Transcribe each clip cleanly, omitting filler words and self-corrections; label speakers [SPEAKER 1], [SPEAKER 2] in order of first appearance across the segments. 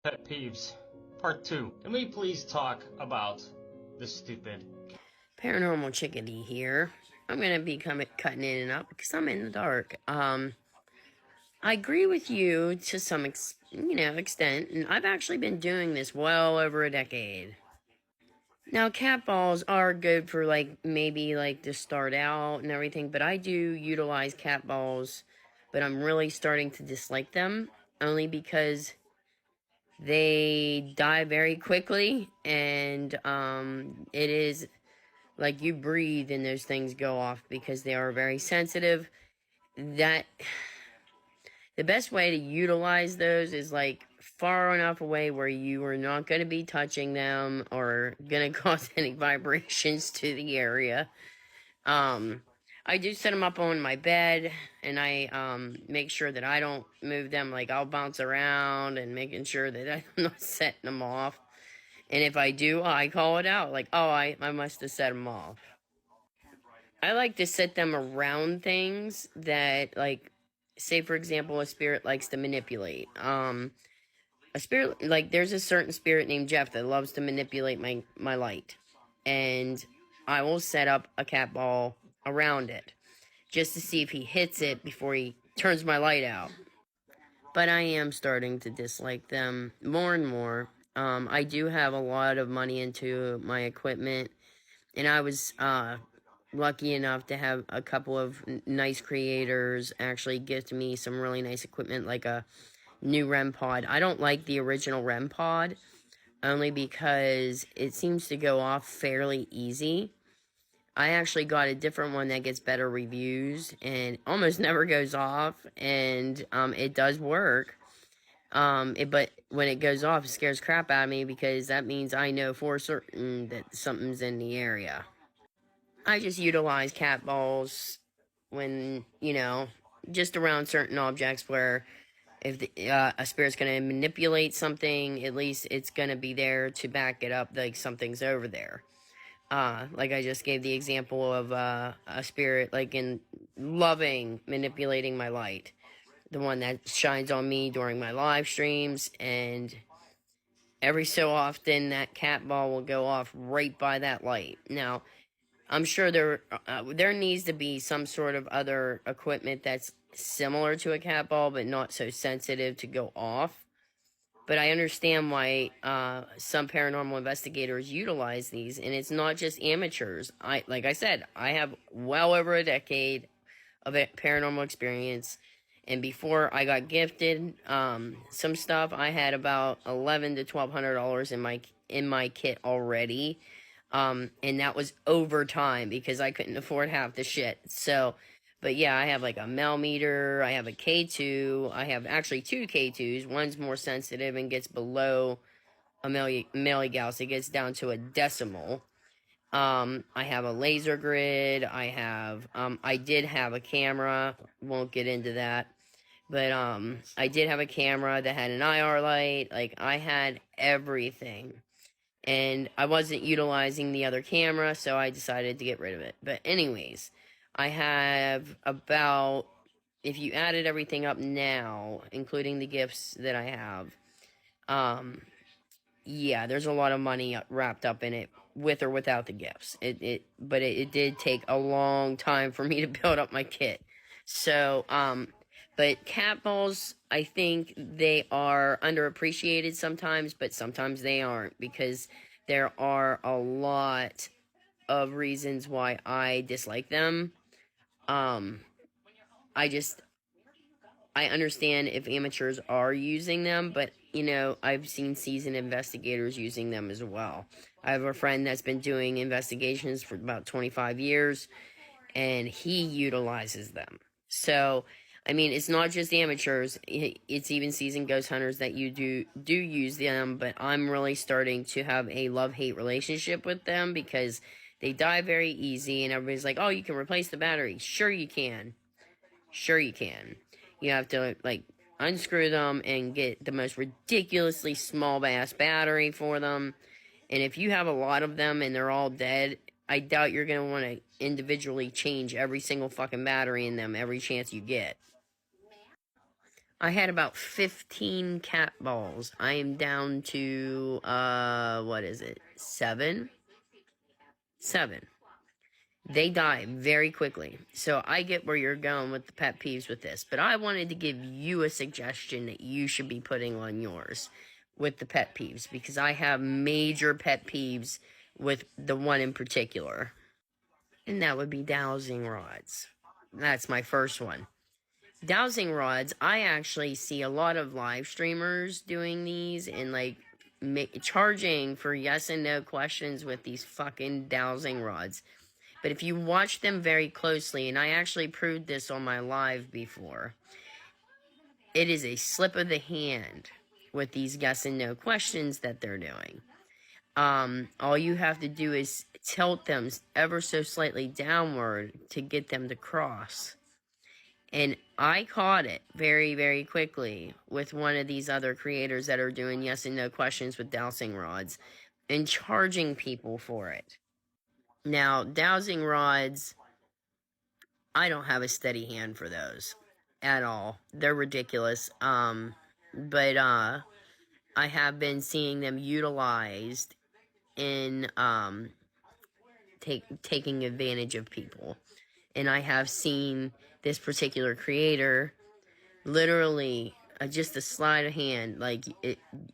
[SPEAKER 1] Pet peeves, part 2. Can we please talk about the stupid
[SPEAKER 2] Paranormal Chickadee here. I'm gonna be cutting in and out because I'm in the dark. I agree with you to some extent, and I've actually been doing this well over a decade. Now, cat balls are good for maybe to start out and everything, but I do utilize cat balls, but I'm really starting to dislike them only because they die very quickly, and it is like you breathe and those things go off because they are very sensitive. That the best way to utilize those is far enough away where you are not going to be touching them or going to cause any vibrations to the area. um I do set them up on my bed, and I make sure that I don't move them. Like, I'll bounce around and making sure that I'm not setting them off. And if I do, I call it out. Like, oh, I must have set them off. I like to set them around things that, say for example, a spirit likes to manipulate. A spirit, there's a certain spirit named Jeff that loves to manipulate my light, and I will set up a cat ball around it just to see if he hits it before he turns my light out. But I am starting to dislike them more and more. I do have a lot of money into my equipment, and I was lucky enough to have a couple of nice creators actually gift me some really nice equipment, like a new REM pod. I don't like the original REM pod only because it seems to go off fairly easy. I actually got a different one that gets better reviews and almost never goes off, and it does work. But when it goes off, it scares crap out of me because that means I know for certain that something's in the area. I just utilize cat balls when, just around certain objects where if a spirit's going to manipulate something, at least it's going to be there to back it up, like something's over there. Like I just gave the example of a spirit, like in loving manipulating my light. The one that shines on me during my live streams, and every so often that cat ball will go off right by that light. Now, I'm sure there needs to be some sort of other equipment that's similar to a cat ball, but not so sensitive to go off. But I understand why some paranormal investigators utilize these, and it's not just amateurs. Like I said, I have well over a decade of paranormal experience, and before I got gifted some stuff, I had about $1,100 to $1,200 in my kit already. And that was over time because I couldn't afford half the shit. So, but yeah, I have like a Mel meter, I have a K2, I have actually two K2s. One's more sensitive and gets below a milligauss. It gets down to a decimal. I have a laser grid. I did have a camera. Won't get into that. But, I did have a camera that had an IR light. Like, I had everything, and I wasn't utilizing the other camera, so I decided to get rid of it. But anyways, I have about, if you added everything up now, including the gifts that I have, yeah, there's a lot of money wrapped up in it, with or without the gifts. But it did take a long time for me to build up my kit. So, but cat balls, I think they are underappreciated sometimes, but sometimes they aren't, because there are a lot of reasons why I dislike them. Um, I just, I understand if amateurs are using them, but I've seen seasoned investigators using them as well. I have a friend that's been doing investigations for about 25 years, and he utilizes them. So, I mean, it's not just amateurs, it's even seasoned ghost hunters that you do use them, but I'm really starting to have a love-hate relationship with them because they die very easy, and everybody's like, oh, you can replace the battery. Sure you can. Sure you can. You have to, unscrew them and get the most ridiculously small ass battery for them. And if you have a lot of them and they're all dead, I doubt you're going to want to individually change every single fucking battery in them every chance you get. I had about 15 cat balls. I am down to, what is it? 7? 7. They die very quickly. So I get where you're going with the pet peeves with this. But I wanted to give you a suggestion that you should be putting on yours with the pet peeves. Because I have major pet peeves with the one in particular. And that would be dowsing rods. That's my first one. Dowsing rods, I actually see a lot of live streamers doing these and like charging for yes and no questions with these fucking dowsing rods. But if you watch them very closely, and I actually proved this on my live before, it is a slip of the hand with these yes and no questions that they're doing. All you have to do is tilt them ever so slightly downward to get them to cross. And I caught it very, very quickly with one of these other creators that are doing yes and no questions with dowsing rods and charging people for it. Now, dowsing rods, I don't have a steady hand for those at all. They're ridiculous. But I have been seeing them utilized in taking advantage of people. And I have seen this particular creator literally just a sleight of hand. Like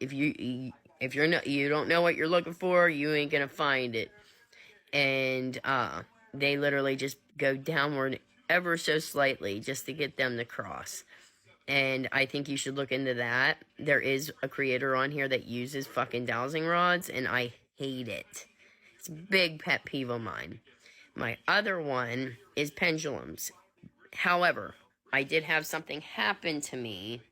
[SPEAKER 2] if you don't know what you're looking for, you ain't gonna find it. And they literally just go downward ever so slightly just to get them to cross. And I think you should look into that. There is a creator on here that uses fucking dowsing rods, and I hate it. It's a big pet peeve of mine. My other one is pendulums. However, I did have something happen to me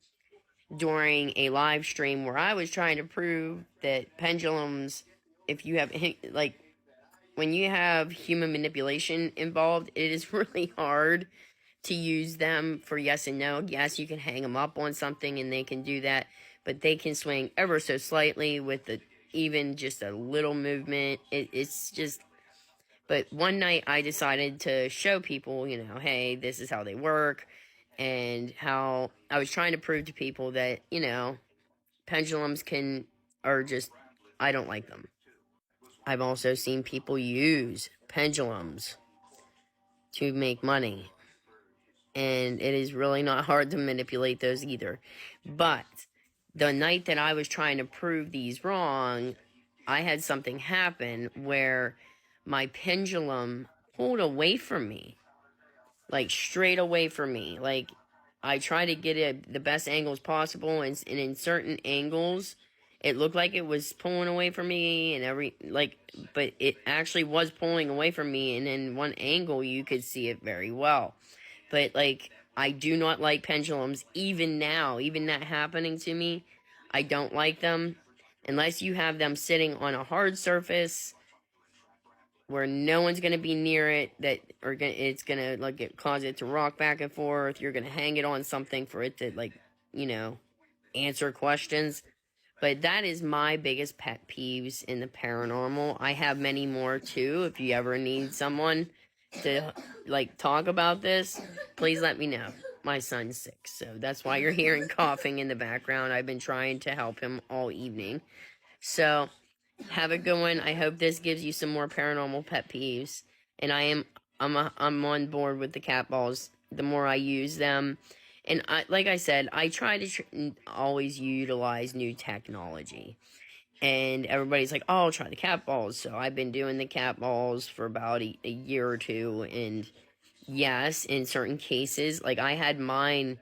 [SPEAKER 2] during a live stream where I was trying to prove that pendulums, if you have, like, when you have human manipulation involved, it is really hard to use them for yes and no. Yes, you can hang them up on something and they can do that, but they can swing ever so slightly with even just a little movement. It's just, but one night I decided to show people, hey, this is how they work, and how I was trying to prove to people that, pendulums I don't like them. I've also seen people use pendulums to make money. And it is really not hard to manipulate those either. But the night that I was trying to prove these wrong, I had something happen where my pendulum pulled away from me. Like, straight away from me. Like, I tried to get it the best angles possible, and in certain angles, it looked like it was pulling away from me, but it actually was pulling away from me, and in one angle, you could see it very well. But, I do not like pendulums, even now, even that happening to me, I don't like them, unless you have them sitting on a hard surface, where no one's going to be near it, it's going to, cause it to rock back and forth. You're going to hang it on something for it to, answer questions. But that is my biggest pet peeves in the paranormal. I have many more, too. If you ever need someone to, talk about this, please let me know. My son's sick, so that's why you're hearing coughing in the background. I've been trying to help him all evening. So, have a good one. I hope this gives you some more paranormal pet peeves. And I'm on board with the cat balls. The more I use them, and like I said, I try to always utilize new technology. And everybody's like, "Oh, try the cat balls." So I've been doing the cat balls for about a year or two, and yes, in certain cases, I had mine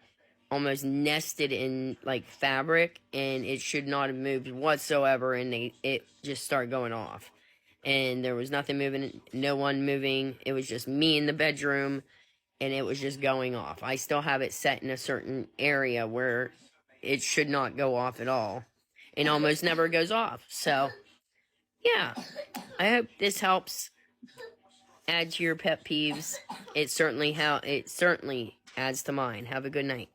[SPEAKER 2] almost nested in fabric, and it should not have moved whatsoever, and it just started going off, and there was nothing moving, no one moving. It was just me in the bedroom, and it was just going off. I still have it set in a certain area where it should not go off at all, and almost never goes off. So yeah, I hope this helps add to your pet peeves. It certainly adds to mine. Have a good night.